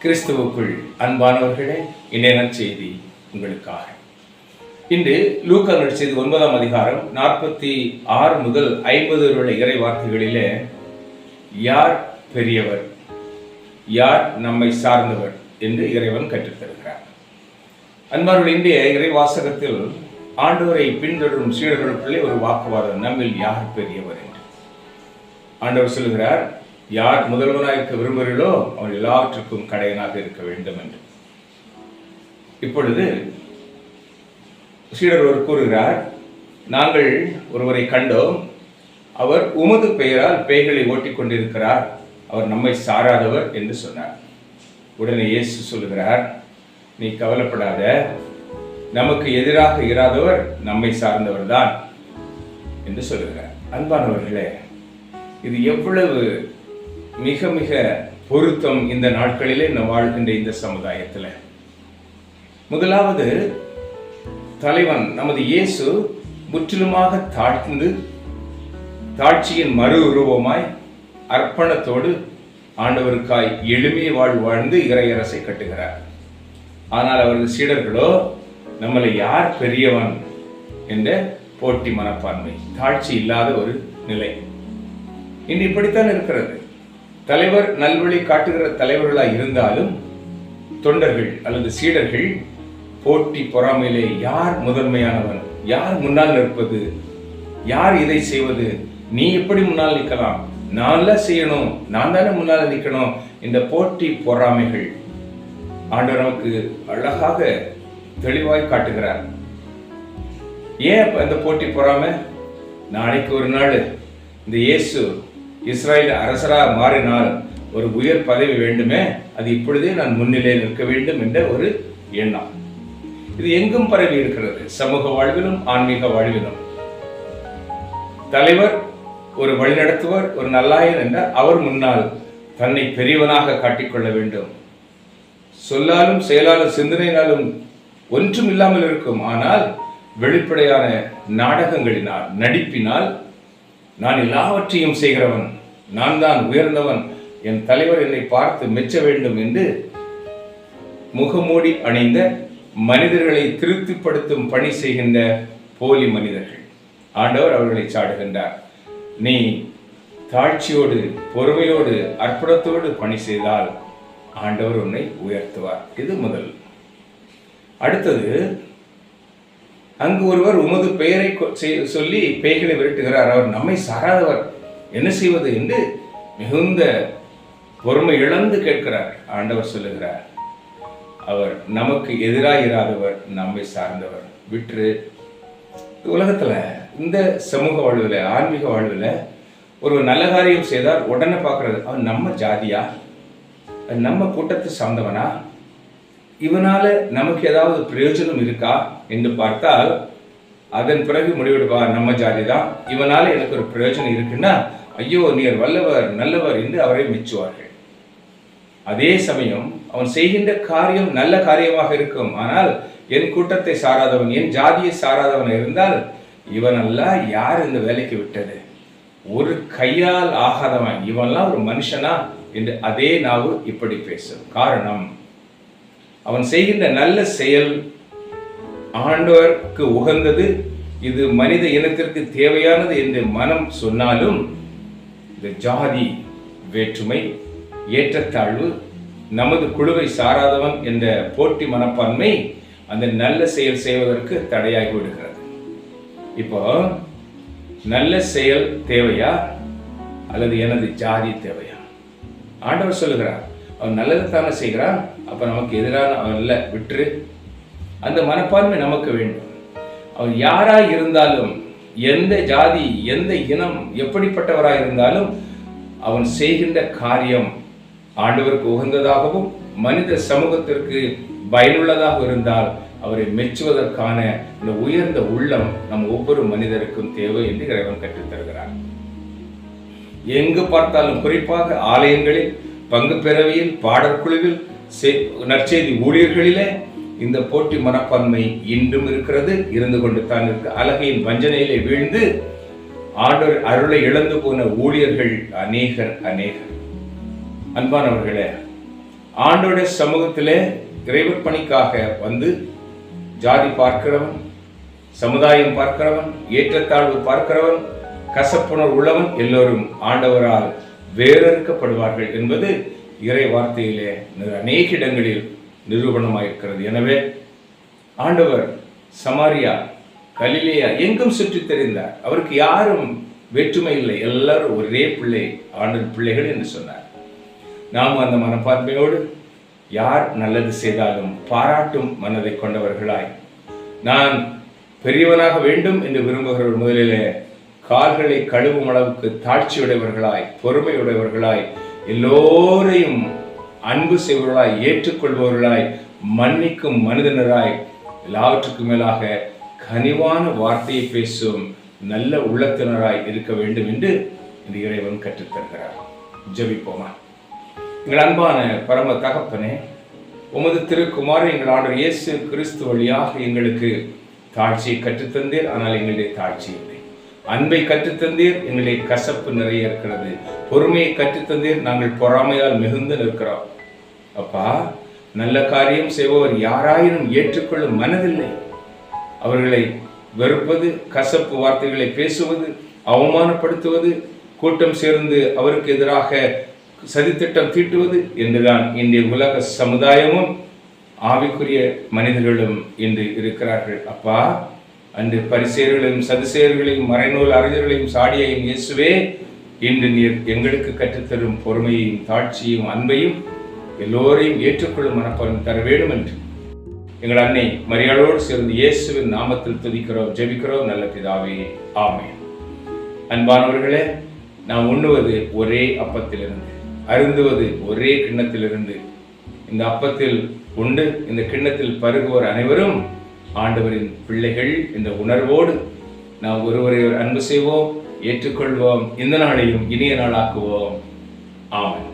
கிறிஸ்துவுக்குள் அன்பானவர்களே, இன்றைய நற்செய்தி உங்களுக்காக. இன்று லூக்கா நற்செய்தி 9ஆம் அதிகாரம் 46 முதல் 50 உள்ள இறை வார்த்தைகளிலே யார் பெரியவர், யார் நம்மை சார்ந்தவர் என்று இறைவன் கற்றுத்தருகிறார். அன்பானவர்கள், இன்றைய இறை வாசகத்தில் ஆண்டவரை பின்தொடரும் சீடர்களுக்குள்ளே ஒரு வாக்குவாதம், நம்மில் யார் பெரியவர் என்று. ஆண்டவர் சொல்கிறார், யார் முதல்வனாக இருக்க விரும்புகிறீர்களோ அவன் எல்லாவற்றுக்கும் கடையனாக இருக்க வேண்டும் என்று. இப்பொழுது சீடர் ஒருவர் கூறுகிறார், நாங்கள் ஒருவரை கண்டோம், அவர் உமது பெயரால் பேய்களை ஓட்டிக் கொண்டிருக்கிறார், அவர் நம்மை சாராதவர் என்று சொன்னார். உடனே இயேசு சொல்லுகிறார், நீ கவலைப்படாத, நமக்கு எதிராக இராதவர் நம்மை சார்ந்தவர் தான் என்று சொல்லுகிறார். அன்பானவர்களே, இது எவ்வளவு மிக மிக பொருத்தம் இந்த நாட்களிலே நாம் வாழ்கின்ற இந்த சமுதாயத்தில். முதலாவது, தலைவன் நமது இயேசு முற்றிலுமாக தாழ்ந்து தாட்சியின் மறு உருவமாய் அர்ப்பணத்தோடு ஆண்டவருக்காய் எளிமைய வாழ்ந்து இறையரசை கட்டுகிறார். ஆனால் அவரது சீடர்களோ நம்மளை யார் பெரியவன் என்ற போட்டி மனப்பான்மை, தாட்சி இல்லாத ஒரு நிலை. இன்று இப்படித்தான் இருக்கிறது. தலைவர் நல்வழி காட்டுகிற தலைவர்களாக இருந்தாலும் தொண்டர்கள் அல்லது சீடர்கள் போட்டி பொறாமையிலே யார் முதன்மையானவன், யார் முன்னால் நிற்பது, யார் இதை செய்வது, நீ எப்படி முன்னால் நிற்கலாம், நான் செய்யணும், நான் தானே முன்னால் நிற்கணும், இந்த போட்டி பொறாமைகள் ஆண்டவர் நமக்கு அழகாக தெளிவாய் காட்டுகிறார். ஏன் இந்த போட்டி பொறாமை? நாளைக்கு ஒரு நாள் இந்த இயேசு இஸ்ராயல் அரசராக மாறினால் ஒரு உயர் பதவி வேண்டுமே, அது இப்பொழுதே நான் முன்னிலையில் நிற்க வேண்டும் என்ற ஒரு எண்ணம். இது எங்கும் பரவி இருக்கிறது, சமூக வாழ்விலும் ஆன்மீக வாழ்விலும். தலைவர் ஒரு வழிநடத்துவர், ஒரு நல்லாயன் என்றால் அவர் முன்னால் தன்னை பெரியவனாக காட்டிக்கொள்ள வேண்டும். சொல்லாலும் செயலாலும் சிந்தனையினாலும் ஒன்றும் இல்லாமல் இருக்கும். ஆனால் வெளிப்படையான நாடகங்களினால், நடிப்பினால், நான் எல்லாவற்றையும் செய்கிறவன், நான் தான் உயர்ந்தவன், என் தலைவர் என்னை பார்த்து மெச்ச வேண்டும் என்று முகமூடி அணிந்த மனிதர்களை திருப்திப்படுத்தும் பணி செய்கின்ற போலி மனிதர்கள். ஆண்டவர் அவர்களை சாடுகின்றார். நீ தாட்சியோடு, பொறுமையோடு, அர்ப்பணத்தோடு பணி செய்தால் ஆண்டவர் உன்னை உயர்த்துவார். இது முதல். அடுத்தது, அங்கு ஒருவர் உமது பெயரை சொல்லி பேய்களை விரட்டுகிறார், அவர் நம்மை சாராதவர், என்ன செய்வது என்று மிகுந்த பொறுமை இழந்து கேட்கிறார். ஆண்டவர் சொல்லுகிறார், அவர் நமக்கு எதிராயிராதவர், நம்மை சார்ந்தவர். விற்று உலகத்துல இந்த சமூக வாழ்வில், ஆன்மீக வாழ்வில் ஒரு நல்ல காரியம் செய்தால் உடனே பார்க்கறது, அவன் நம்ம ஜாதியா, நம்ம கூட்டத்தை சார்ந்தவனா, இவனால நமக்கு ஏதாவது பிரயோஜனம் இருக்கா என்று பார்த்தால் அதன் பிறகு முடிவெடுப்பார், நம்ம ஜாதி தான், இவனால எனக்கு ஒரு பிரயோஜனம் இருக்குன்னா ஐயோ நீர் வல்லவர், நல்லவர் என்று அவரை மெச்சுவார்கள். அதே சமயம் அவன் செய்கின்ற காரியம் நல்ல காரியமாக இருக்கும், ஆனால் என் கூட்டத்தை சாராதவன், என் ஜாதியை சாராதவன் இருந்தால் இவனெல்லாம் யார் இந்த வேலைக்கு விட்டது, ஒரு கையால் ஆகாதவன், இவன்லாம் ஒரு மனுஷனா என்று அதே நாவு இப்படி பேசும். காரணம், அவன் செய்கின்ற நல்ல செயல் ஆண்டவருக்கு உகந்தது, இது மனித இனத்திற்கு தேவையானது என்று மனம் சொன்னாலும் இந்த ஜாதி வேற்றுமை, ஏற்றத்தாழ்வு, நமது குழுவை சாராதவன் என்ற போட்டி மனப்பான்மை அந்த நல்ல செயல் செய்வதற்கு தடையாகி விடுகிறது. இப்போ நல்ல செயல் தேவையா அல்லது எனது ஜாதி தேவையா? ஆண்டவர் சொல்லுகிறார், அவன் நல்லது தானே செய்கிறான், அப்ப நமக்கு எதிரான அவன் இல்லை, விட்டுரு. அந்த மனப்பான்மை நமக்கு வேண்டும். அவன் யாராய் இருந்தாலும், எந்த ஜாதி, எந்த இனம், எப்படிப்பட்டவராய் இருந்தாலும் அவன் செய்கின்ற காரியம் ஆண்டவருக்கு உகந்ததாகவும் மனித சமூகத்திற்கு பயனுள்ளதாக இருந்தால் அவரை மெச்சுவதற்கான இந்த உயர்ந்த உள்ளம் நம் ஒவ்வொரு மனிதருக்கும் தேவை என்று இறைவன் கற்றுத்தருகிறார். எங்கு பார்த்தாலும், குறிப்பாக ஆலயங்களில், பங்கு பெறவியில், பாடற்குழுவில், நற்செய்தி ஊழியர்களிலே இந்த போட்டி மனப்பான்மை இன்றும் இருக்கிறது, இருந்து கொண்டு தான் இருக்கு. அழகையின் வஞ்சனையிலே வீழ்ந்து ஆண்டவர் அருளை இழந்து போன ஊழியர்கள் அநேகர். அன்பானவர்களே, ஆண்டோட சமூகத்திலே இறைவர் பணிக்காக வந்து ஜாதி பார்க்கிறவன், சமுதாயம் பார்க்கிறவன், ஏற்றத்தாழ்வு பார்க்கிறவன், கசப்புணர்வு உள்ளவன் எல்லோரும் ஆண்டவரால் வேறறுக்கப்படுவார்கள் என்பது இறை வார்த்தையிலே அநேக இடங்களில் நிரூபணமாயிருக்கிறது. எனவே ஆண்டவர் சமாரியா, கலிலேயா எங்கும் சுற்றி தெரிந்தார். அவருக்கு யாரும் வேற்றுமை இல்லை, எல்லாரும் ஒரே பிள்ளை, ஆண்டவர் பிள்ளைகள் என்று சொன்னார். நாம் அந்த மனப்பான்மையோடு யார் நல்லது செய்தாலும் பாராட்டும் மனதை கொண்டவர்களாய், நான் பெரியவனாக வேண்டும் என்று விரும்புகிறவர் முதலிலே கால்களை கழுவும் அளவுக்கு தாழ்ச்சியுடையவர்களாய், பொறுமையுடையவர்களாய், எல்லோரையும் அன்பு செய்வர்களாய், ஏற்றுக்கொள்பவர்களாய், மன்னிக்கும் மனிதனராய், எல்லாவற்றுக்கும் மேலாக கனிவான வார்த்தையை பேசும் நல்ல உள்ளத்தினராய் இருக்க வேண்டும் என்று இந்த இறைவன் கற்றுத்தருகிறார். ஜெபிப்போமா. எங்கள் அன்பான பரம தகப்பனே, உமது திருக்குமாரன் எங்கள் ஆண்டவர் இயேசு கிறிஸ்து வழியாக எங்களுக்கு தாழ்ச்சியை கற்றுத்தந்தீர். ஆனால் எங்களுடைய தாழ்ச்சி இல்லை. அன்பை கற்றுத்தந்தீர், எங்களுடைய கசப்பு நிறைய இருக்கிறது. பொறுமையை கற்றுத்தந்தீர், நாங்கள் பொறாமையால் மிகுந்து நிற்கிறோம். அப்பா, நல்ல காரியம் செய்பவர் யாராயினும் ஏற்றுக்கொள்ளும் மனதில்லை. அவர்களை வெறுப்பது, கசப்பு வார்த்தைகளை பேசுவது, அவமானப்படுத்துவது, கூட்டம் சேர்ந்து அவருக்கு எதிராக சதித்திட்டம் தீட்டுவது என்றுதான் இன்றைய உலக சமுதாயமும் ஆவிக்குரிய மனிதர்களும் இன்று இருக்கிறார்கள். அப்பா, அன்று பரிசேயர்களையும் சதுசேயர்களையும் மறைநூல் அறிஞர்களையும் சாடியையும் இயேசுவே, இன்று நீர் எங்களுக்கு கற்றுத்தரும் பொறுமையையும் தாட்சியையும் அன்பையும் எல்லோரையும் ஏற்றுக்கொள்ளும் மனப்பான்மை தர வேண்டும் என்று எங்கள் அன்னை மரியாளோடு சேர்ந்து இயேசுவின் நாமத்தில் துதிக்கிறோம், ஜெபிக்கிறோம் நல்ல பிதாவே, ஆமென். அன்பானவர்களே, நாம் உண்ணுவது ஒரே அப்பத்திலிருந்து, அருந்துவது ஒரே கிண்ணத்திலிருந்து. இந்த அப்பத்தில் உண்டு இந்த கிண்ணத்தில் பருகுவோர் அனைவரும் ஆண்டவரின் பிள்ளைகள் என்ற உணர்வோடு நாம் ஒருவரை அன்பு செய்வோம், ஏற்றுக்கொள்வோம், இந்த நாளையும் இனிய நாளாக்குவோம். ஆமென்.